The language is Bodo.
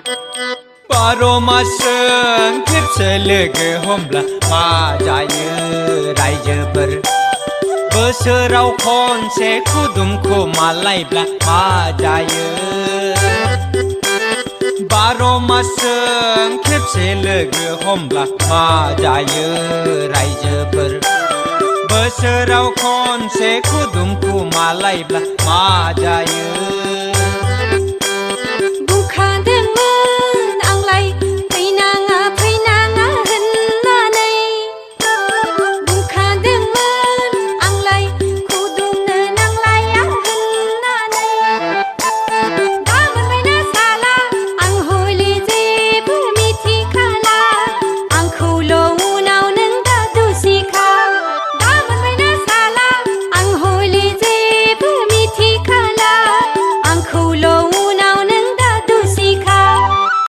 बार' मासजों खेबसे लोगो हमब्ला मा जायो रायजोफोर बोसोराव खनसे खुदुमखौ मालायब्ला मा जायो बार' मासजों खेबसे लोगो हमब्ला मा जायो रायजोफोर बोसोराव खनसे खुदुमखौ मालायब्ला मा जायो